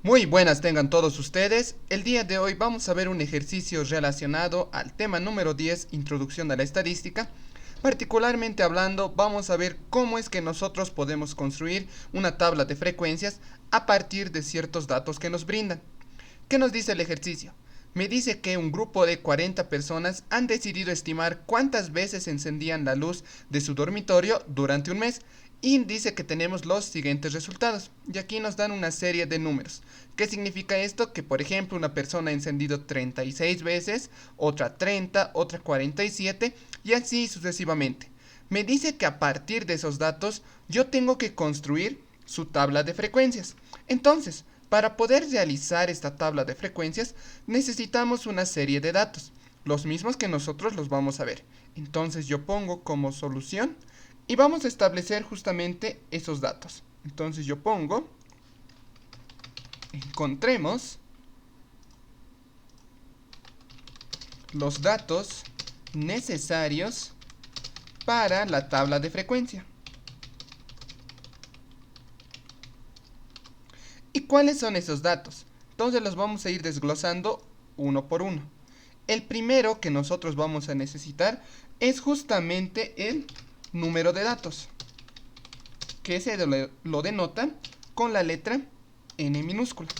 Muy buenas tengan todos ustedes. El día de hoy vamos a ver un ejercicio relacionado al tema número 10, Introducción a la Estadística. Particularmente hablando, vamos a ver cómo es que nosotros podemos construir una tabla de frecuencias a partir de ciertos datos que nos brindan. ¿Qué nos dice el ejercicio? Me dice que un grupo de 40 personas han decidido estimar cuántas veces encendían la luz de su dormitorio durante un mes y dice que tenemos los siguientes resultados. Y aquí nos dan una serie de números. ¿Qué significa esto? Que por ejemplo una persona ha encendido 36 veces, otra 30, otra 47 y así sucesivamente. Me dice que a partir de esos datos yo tengo que construir su tabla de frecuencias. Entonces, para poder realizar esta tabla de frecuencias necesitamos una serie de datos, los mismos que nosotros los vamos a ver. Entonces yo pongo como solución y vamos a establecer justamente esos datos. Entonces yo pongo, encontremos los datos necesarios para la tabla de frecuencia. ¿Y cuáles son esos datos? Entonces los vamos a ir desglosando uno por uno. El primero que nosotros vamos a necesitar es justamente el número de datos, que se lo denota con la letra N minúscula.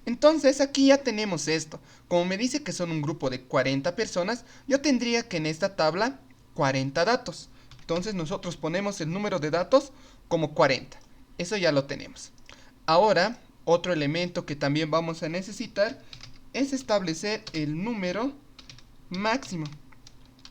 Entonces aquí ya tenemos esto. Como me dice que son un grupo de 40 personas, yo tendría que en esta tabla 40 datos. Entonces nosotros ponemos el número de datos como 40. Eso ya lo tenemos. Ahora, otro elemento que también vamos a necesitar es establecer el número máximo.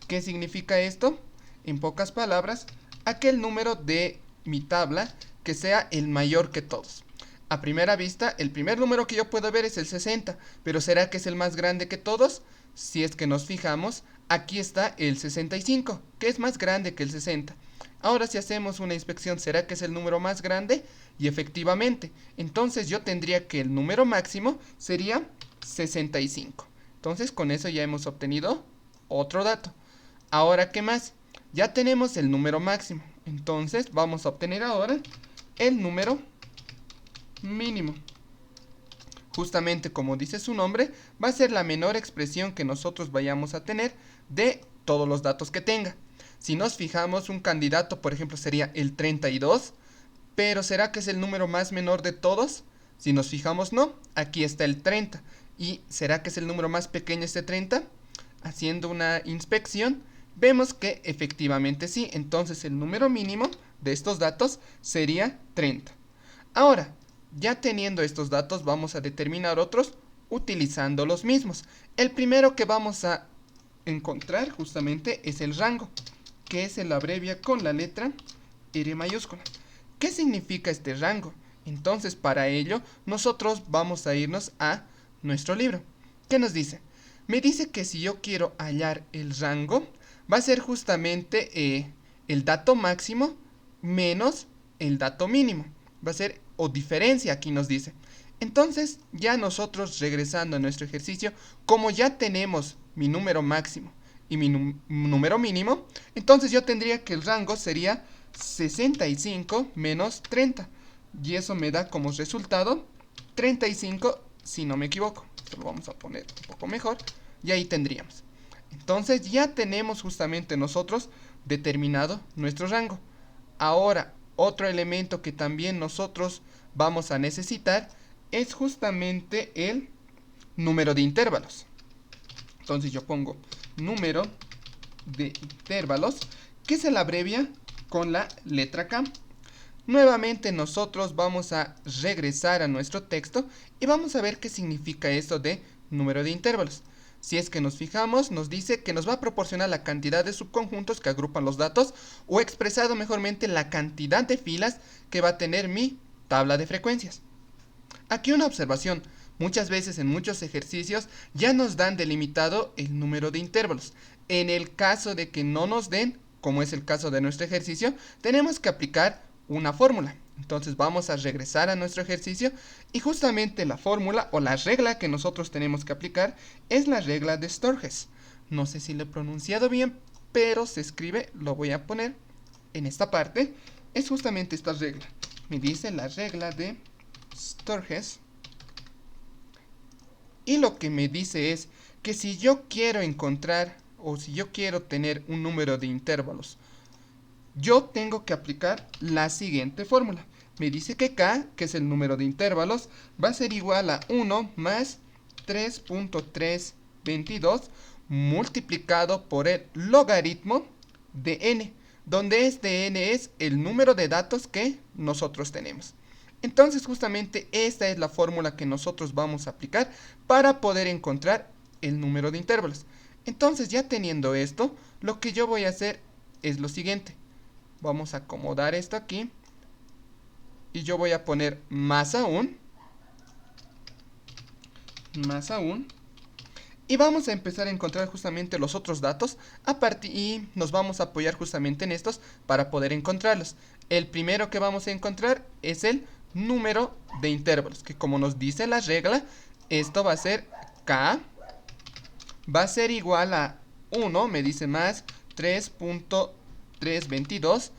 ¿Qué significa esto? En pocas palabras, aquel número de mi tabla que sea el mayor que todos. A primera vista, el primer número que yo puedo ver es el 60, pero ¿será que es el más grande que todos? Si es que nos fijamos, aquí está el 65, que es más grande que el 60. Ahora si hacemos una inspección, ¿será que es el número más grande? Y efectivamente, entonces yo tendría que el número máximo sería 65. Entonces con eso ya hemos obtenido otro dato. Ahora, ¿qué más? Ya tenemos el número máximo. Entonces vamos a obtener ahora el número mínimo. Justamente como dice su nombre, va a ser la menor expresión que nosotros vayamos a tener de todos los datos que tenga. Si nos fijamos, un candidato, por ejemplo, sería el 32, pero ¿será que es el número más menor de todos? Si nos fijamos, no. Aquí está el 30. ¿Y será que es el número más pequeño este 30? Haciendo una inspección, vemos que efectivamente sí. Entonces el número mínimo de estos datos sería 30. Ahora, ya teniendo estos datos, vamos a determinar otros utilizando los mismos. El primero que vamos a encontrar justamente es el rango, que se lo abrevia con la letra R mayúscula. ¿Qué significa este rango? Entonces, para ello, nosotros vamos a irnos a nuestro libro. ¿Qué nos dice? Me dice que si yo quiero hallar el rango, va a ser justamente el dato máximo menos el dato mínimo. Va a ser o diferencia, aquí nos dice. Entonces, ya nosotros regresando a nuestro ejercicio, como ya tenemos mi número máximo y mi número mínimo, entonces yo tendría que el rango sería 65 menos 30. Y eso me da como resultado 35, si no me equivoco. Esto lo vamos a poner un poco mejor. Y ahí tendríamos. Entonces ya tenemos justamente nosotros determinado nuestro rango. Ahora, otro elemento que también nosotros vamos a necesitar es justamente el número de intervalos. Entonces yo pongo número de intervalos, que se la abrevia con la letra K. Nuevamente nosotros vamos a regresar a nuestro texto y vamos a ver qué significa esto de número de intervalos. Si es que nos fijamos, nos dice que nos va a proporcionar la cantidad de subconjuntos que agrupan los datos, o expresado mejormente, la cantidad de filas que va a tener mi tabla de frecuencias. Aquí una observación. Muchas veces en muchos ejercicios ya nos dan delimitado el número de intervalos. En el caso de que no nos den, como es el caso de nuestro ejercicio, tenemos que aplicar una fórmula. Entonces vamos a regresar a nuestro ejercicio y justamente la fórmula o la regla que nosotros tenemos que aplicar es la regla de Sturges. No sé si lo he pronunciado bien, pero se escribe, lo voy a poner en esta parte, es justamente esta regla. Me dice la regla de Sturges, y lo que me dice es que si yo quiero encontrar o si yo quiero tener un número de intervalos, yo tengo que aplicar la siguiente fórmula. Me dice que k, que es el número de intervalos, va a ser igual a 1 más 3.322 multiplicado por el logaritmo de n, donde este n es el número de datos que nosotros tenemos. Entonces justamente esta es la fórmula que nosotros vamos a aplicar para poder encontrar el número de intervalos. Entonces ya teniendo esto, lo que yo voy a hacer es lo siguiente. Vamos a acomodar esto aquí y yo voy a poner más aún, y vamos a empezar a encontrar justamente los otros datos y nos vamos a apoyar justamente en estos para poder encontrarlos. El primero que vamos a encontrar es el número de intervalos, que como nos dice la regla, esto va a ser k, va a ser igual a 1, me dice más 3.322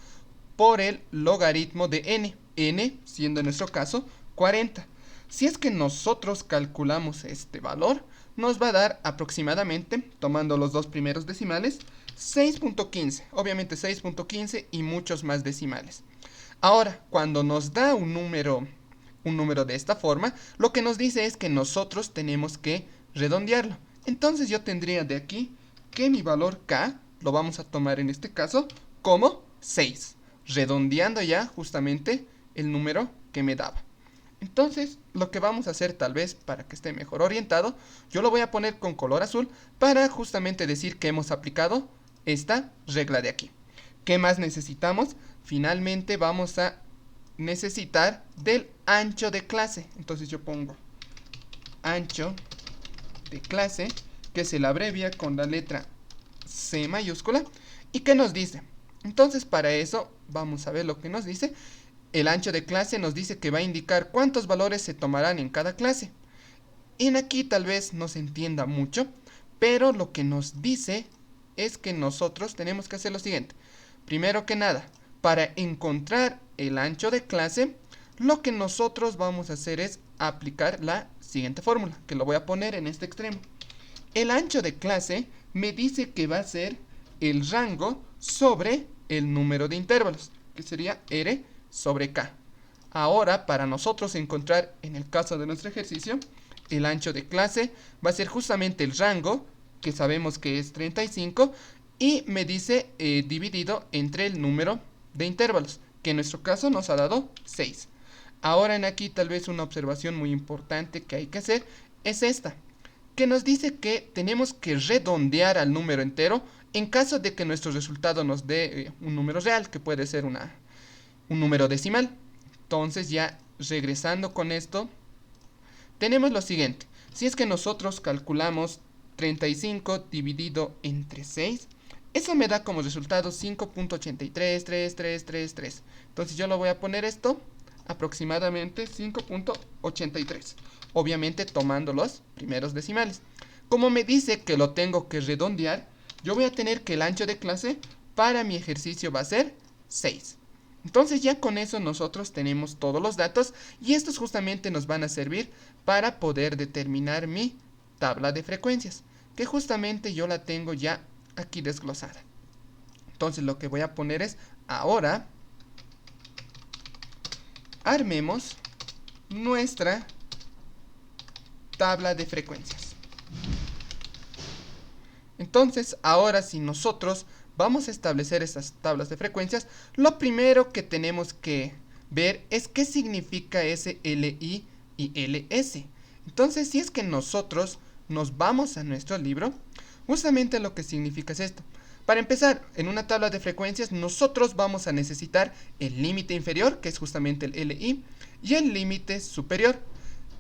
por el logaritmo de n siendo en nuestro caso 40. Si es que nosotros calculamos este valor, nos va a dar aproximadamente, tomando los dos primeros decimales, 6.15, obviamente 6.15 y muchos más decimales. Ahora, cuando nos da un número de esta forma, lo que nos dice es que nosotros tenemos que redondearlo. Entonces yo tendría de aquí que mi valor k lo vamos a tomar en este caso como 6, redondeando ya justamente el número que me daba. Entonces, lo que vamos a hacer tal vez para que esté mejor orientado, yo lo voy a poner con color azul para justamente decir que hemos aplicado esta regla de aquí. ¿Qué más necesitamos? Finalmente vamos a necesitar del ancho de clase. Entonces yo pongo ancho de clase, que se la abrevia con la letra C mayúscula. ¿Y qué nos dice? Entonces para eso vamos a ver lo que nos dice. El ancho de clase nos dice que va a indicar cuántos valores se tomarán en cada clase. Y en aquí tal vez no se entienda mucho, pero lo que nos dice es que nosotros tenemos que hacer lo siguiente. Primero que nada, para encontrar el ancho de clase, lo que nosotros vamos a hacer es aplicar la siguiente fórmula, que lo voy a poner en este extremo. El ancho de clase me dice que va a ser el rango sobre el número de intervalos, que sería R sobre K. Ahora, para nosotros encontrar, en el caso de nuestro ejercicio, el ancho de clase va a ser justamente el rango, que sabemos que es 35, y me dice dividido entre el número de intervalos, que en nuestro caso nos ha dado 6. Ahora en aquí tal vez una observación muy importante que hay que hacer es esta, que nos dice que tenemos que redondear al número entero en caso de que nuestro resultado nos dé un número real, que puede ser un número decimal. Entonces ya regresando con esto, tenemos lo siguiente. Si es que nosotros calculamos 35 dividido entre 6, eso me da como resultado 5.8333333. Entonces yo lo voy a poner esto aproximadamente 5.83. Obviamente tomando los primeros decimales. Como me dice que lo tengo que redondear, yo voy a tener que el ancho de clase para mi ejercicio va a ser 6. Entonces ya con eso nosotros tenemos todos los datos y estos justamente nos van a servir para poder determinar mi tabla de frecuencias, que justamente yo la tengo ya aquí desglosada. Entonces lo que voy a poner es, ahora armemos nuestra tabla de frecuencias. Entonces ahora si nosotros vamos a establecer estas tablas de frecuencias, lo primero que tenemos que ver es qué significa ese LI y LS. Entonces, si es que nosotros nos vamos a nuestro libro, justamente lo que significa es esto. Para empezar, en una tabla de frecuencias, nosotros vamos a necesitar el límite inferior, que es justamente el LI, y el límite superior.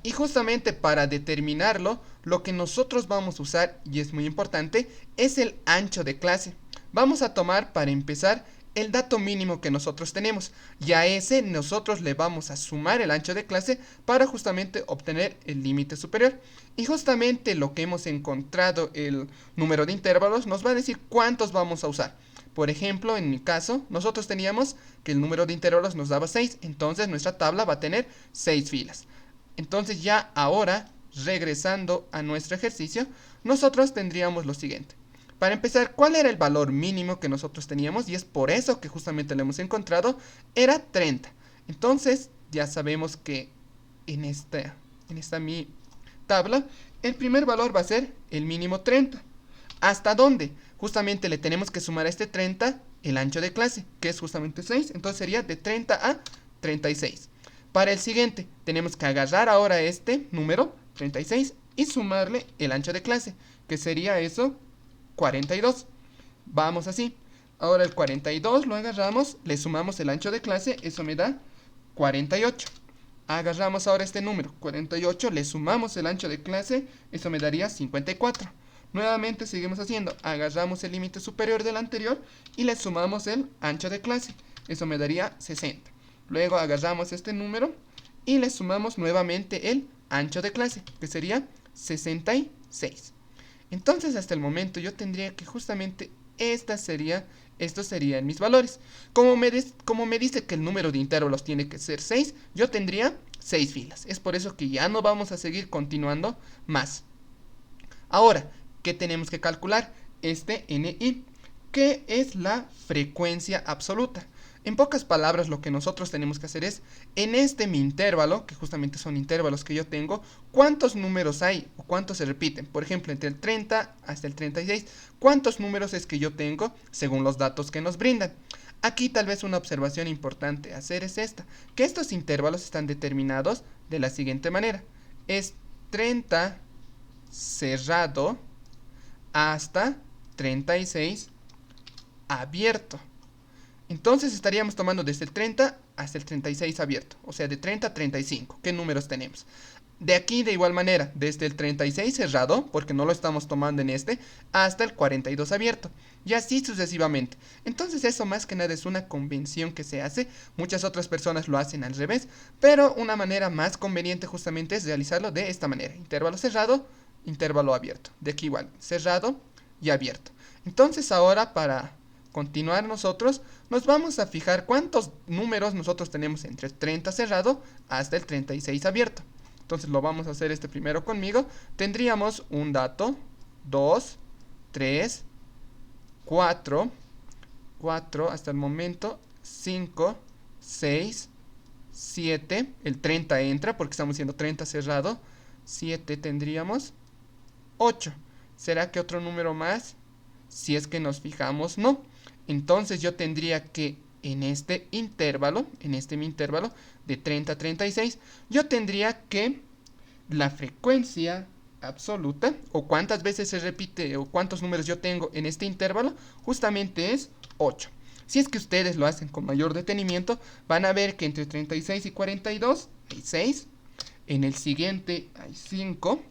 Y justamente para determinarlo, lo que nosotros vamos a usar, y es muy importante, es el ancho de clase. Vamos a tomar para empezar el dato mínimo que nosotros tenemos y a ese nosotros le vamos a sumar el ancho de clase para justamente obtener el límite superior. Y justamente lo que hemos encontrado, el número de intervalos, nos va a decir cuántos vamos a usar. Por ejemplo, en mi caso, nosotros teníamos que el número de intervalos nos daba 6, entonces nuestra tabla va a tener 6 filas. Entonces ya ahora, regresando a nuestro ejercicio, nosotros tendríamos lo siguiente. Para empezar, ¿cuál era el valor mínimo que nosotros teníamos? Y es por eso que justamente lo hemos encontrado, era 30. Entonces, ya sabemos que en esta mi tabla, el primer valor va a ser el mínimo 30. ¿Hasta dónde? Justamente le tenemos que sumar a este 30 el ancho de clase, que es justamente 6. Entonces sería de 30 a 36. Para el siguiente, tenemos que agarrar ahora este número, 36, y sumarle el ancho de clase, que sería eso, 42. Vamos así. Ahora el 42 lo agarramos, le sumamos el ancho de clase, eso me da 48. Agarramos ahora este número, 48, le sumamos el ancho de clase, eso me daría 54. Nuevamente seguimos haciendo, agarramos el límite superior del anterior y le sumamos el ancho de clase, eso me daría 60. Luego agarramos este número y le sumamos nuevamente el ancho de clase, que sería 66. Entonces hasta el momento yo tendría que justamente estos serían mis valores. Como me dice que el número de intervalos tiene que ser 6, yo tendría 6 filas. Es por eso que ya no vamos a seguir continuando más. Ahora, ¿qué tenemos que calcular? Este NI, que es la frecuencia absoluta. En pocas palabras, lo que nosotros tenemos que hacer es, en este mi intervalo, que justamente son intervalos que yo tengo, ¿cuántos números hay o cuántos se repiten? Por ejemplo, entre el 30 hasta el 36, ¿cuántos números es que yo tengo según los datos que nos brindan? Aquí tal vez una observación importante a hacer es esta, que estos intervalos están determinados de la siguiente manera. Es 30 cerrado hasta 36 abierto. Entonces estaríamos tomando desde el 30 hasta el 36 abierto, o sea, de 30 a 35. ¿Qué números tenemos? De aquí, de igual manera, desde el 36 cerrado, porque no lo estamos tomando en este, hasta el 42 abierto, y así sucesivamente. Entonces eso más que nada es una convención que se hace, muchas otras personas lo hacen al revés, pero una manera más conveniente justamente es realizarlo de esta manera. Intervalo cerrado, intervalo abierto. De aquí igual, cerrado y abierto. Entonces ahora para continuar nosotros nos vamos a fijar cuántos números nosotros tenemos entre el 30 cerrado hasta el 36 abierto. Entonces lo vamos a hacer este primero conmigo. Tendríamos un dato, 2, 3, 4 hasta el momento, 5, 6, 7, el 30 entra porque estamos haciendo 30 cerrado, 7 tendríamos, 8. ¿Será que otro número más? Si es que nos fijamos, no. Entonces yo tendría que en este intervalo de 30 a 36, yo tendría que la frecuencia absoluta, o cuántas veces se repite, o cuántos números yo tengo en este intervalo, justamente es 8. Si es que ustedes lo hacen con mayor detenimiento, van a ver que entre 36 y 42 hay 6, en el siguiente hay 5,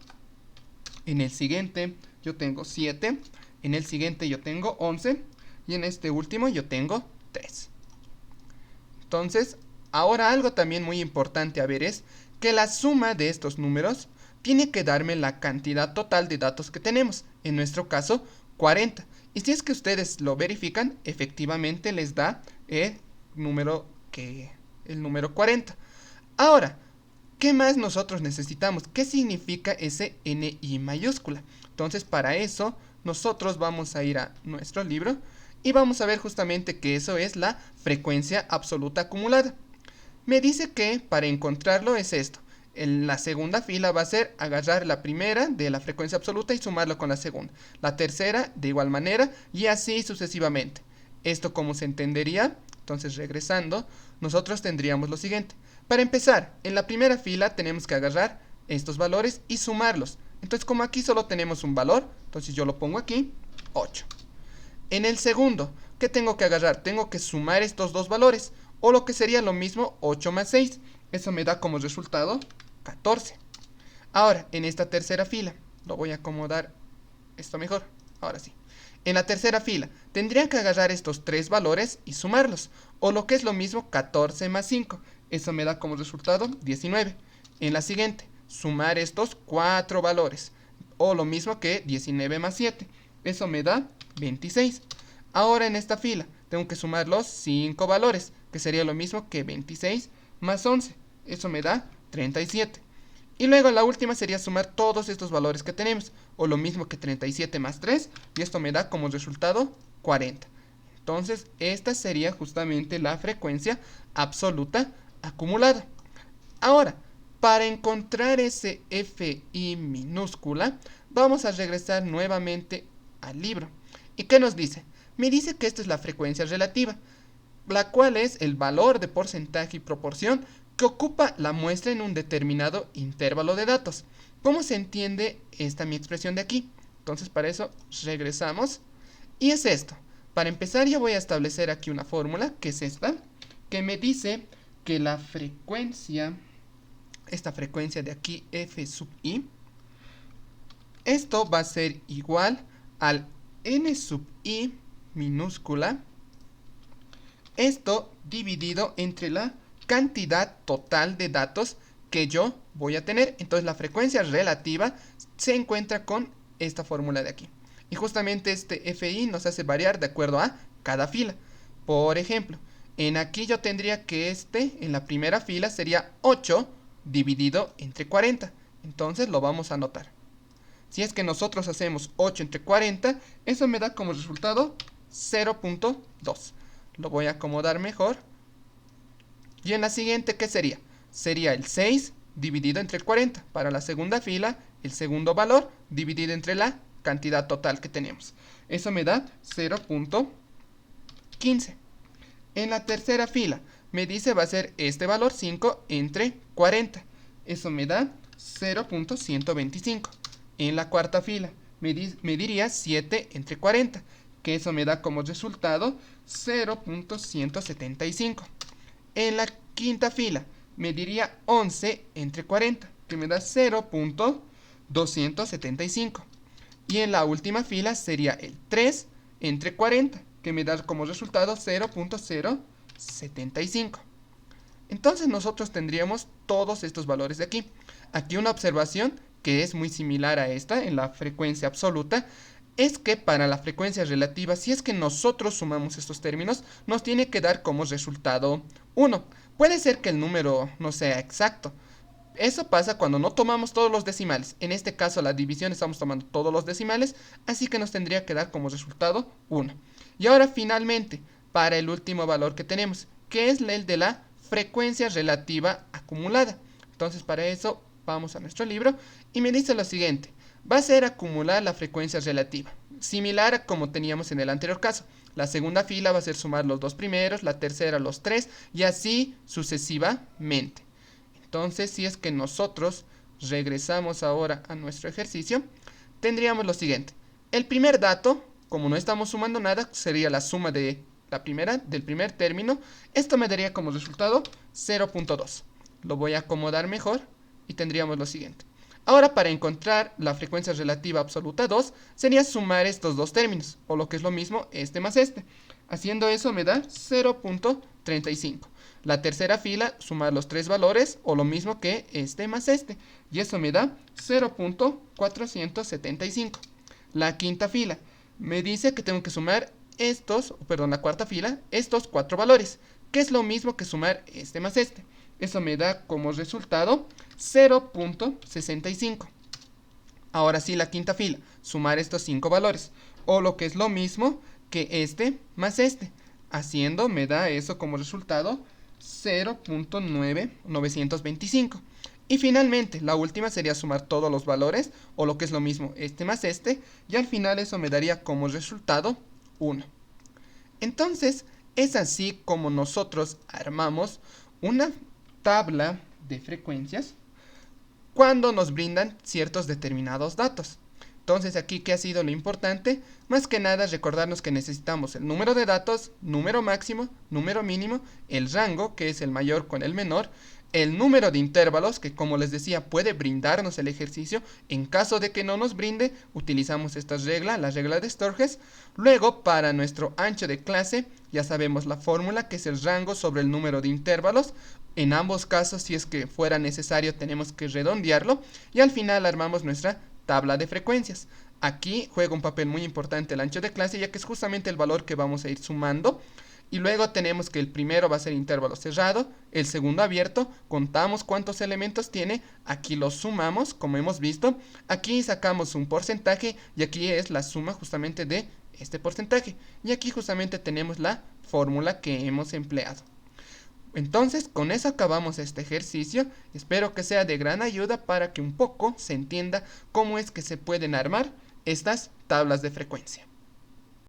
en el siguiente yo tengo 7, en el siguiente yo tengo 11, y en este último yo tengo 3. Entonces, ahora algo también muy importante a ver es que la suma de estos números tiene que darme la cantidad total de datos que tenemos. En nuestro caso, 40. Y si es que ustedes lo verifican, efectivamente les da el número 40. Ahora, ¿qué más nosotros necesitamos? ¿Qué significa ese NI mayúscula? Entonces, para eso, nosotros vamos a ir a nuestro libro y vamos a ver justamente que eso es la frecuencia absoluta acumulada. Me dice que para encontrarlo es esto. En la segunda fila va a ser agarrar la primera de la frecuencia absoluta y sumarlo con la segunda. La tercera de igual manera y así sucesivamente. ¿Esto cómo se entendería? Entonces regresando, nosotros tendríamos lo siguiente. Para empezar, en la primera fila tenemos que agarrar estos valores y sumarlos. Entonces como aquí solo tenemos un valor, entonces yo lo pongo aquí, 8. En el segundo, ¿qué tengo que agarrar? Tengo que sumar estos dos valores, o lo que sería lo mismo, 8 más 6. Eso me da como resultado 14. Ahora, en esta tercera fila, lo voy a acomodar esto mejor, ahora sí. En la tercera fila, tendría que agarrar estos tres valores y sumarlos, o lo que es lo mismo, 14 más 5. Eso me da como resultado 19. En la siguiente, sumar estos 4 valores, o lo mismo que 19 más 7. Eso me da 26. Ahora en esta fila tengo que sumar los 5 valores, que sería lo mismo que 26 más 11. Eso me da 37. Y luego la última sería sumar todos estos valores que tenemos, o lo mismo que 37 más 3, y esto me da como resultado 40. Entonces, esta sería justamente la frecuencia absoluta acumulada. Ahora, para encontrar ese Fi minúscula, vamos a regresar nuevamente al libro. ¿Y qué nos dice? Me dice que esta es la frecuencia relativa, la cual es el valor de porcentaje y proporción que ocupa la muestra en un determinado intervalo de datos. ¿Cómo se entiende esta mi expresión de aquí? Entonces para eso regresamos y es esto. Para empezar yo voy a establecer aquí una fórmula, que es esta, que me dice que la frecuencia, esta frecuencia de aquí, f sub i, esto va a ser igual al n sub i minúscula, esto dividido entre la cantidad total de datos que yo voy a tener. Entonces la frecuencia relativa se encuentra con esta fórmula de aquí. Y justamente este Fi nos hace variar de acuerdo a cada fila. Por ejemplo, en aquí yo tendría que en la primera fila sería 8 dividido entre 40. Entonces lo vamos a anotar. Si es que nosotros hacemos 8 entre 40, eso me da como resultado 0.2. Lo voy a acomodar mejor. Y en la siguiente, ¿qué sería? Sería el 6 dividido entre el 40. Para la segunda fila, el segundo valor dividido entre la cantidad total que tenemos. Eso me da 0.15. En la tercera fila, me dice va a ser este valor 5 entre 40. Eso me da 0.125. En la cuarta fila, me diría 7 entre 40, que eso me da como resultado 0.175. En la quinta fila, me diría 11 entre 40, que me da 0.275. Y en la última fila sería el 3 entre 40, que me da como resultado 0.075. Entonces nosotros tendríamos todos estos valores de aquí. Aquí una observación que es muy similar a esta en la frecuencia absoluta, es que para la frecuencia relativa, si es que nosotros sumamos estos términos, nos tiene que dar como resultado 1. Puede ser que el número no sea exacto. Eso pasa cuando no tomamos todos los decimales. En este caso, la división estamos tomando todos los decimales, así que nos tendría que dar como resultado 1. Y ahora finalmente, para el último valor que tenemos, que es el de la frecuencia relativa acumulada. Entonces, para eso vamos a nuestro libro y me dice lo siguiente. Va a ser acumular la frecuencia relativa, similar a como teníamos en el anterior caso. La segunda fila va a ser sumar los dos primeros, la tercera los tres y así sucesivamente. Entonces, si es que nosotros regresamos ahora a nuestro ejercicio, tendríamos lo siguiente. El primer dato, como no estamos sumando nada, sería la suma de del primer término. Esto me daría como resultado 0.2. Lo voy a acomodar mejor y tendríamos lo siguiente. Ahora, para encontrar la frecuencia relativa absoluta 2, sería sumar estos dos términos, o lo que es lo mismo, este más este. Haciendo eso me da 0.35. La tercera fila, sumar los tres valores, o lo mismo que este más este. Y eso me da 0.475. La quinta fila, me dice que tengo que sumar la cuarta fila, estos cuatro valores, que es lo mismo que sumar este más este. Eso me da como resultado 0.65. Ahora sí, la quinta fila, sumar estos 5 valores, o lo que es lo mismo que este más este. Haciendo me da eso como resultado 0.925. Y finalmente, la última sería sumar todos los valores, o lo que es lo mismo, este más este, y al final eso me daría como resultado 1. Entonces, es así como nosotros armamos una tabla de frecuencias cuando nos brindan ciertos determinados datos. Entonces, aquí, ¿qué ha sido lo importante? Más que nada, recordarnos que necesitamos el número de datos, número máximo, número mínimo, el rango, que es el mayor con el menor, el número de intervalos, que como les decía, puede brindarnos el ejercicio. En caso de que no nos brinde, utilizamos esta regla, la regla de Sturges. Luego, para nuestro ancho de clase, ya sabemos la fórmula, que es el rango sobre el número de intervalos. En ambos casos, si es que fuera necesario, tenemos que redondearlo. Y al final armamos nuestra tabla de frecuencias. Aquí juega un papel muy importante el ancho de clase, ya que es justamente el valor que vamos a ir sumando. Y luego tenemos que el primero va a ser intervalo cerrado, el segundo abierto, contamos cuántos elementos tiene, aquí los sumamos, como hemos visto, aquí sacamos un porcentaje y aquí es la suma justamente de este porcentaje. Y aquí justamente tenemos la fórmula que hemos empleado. Entonces, con eso acabamos este ejercicio. Espero que sea de gran ayuda para que un poco se entienda cómo es que se pueden armar estas tablas de frecuencia.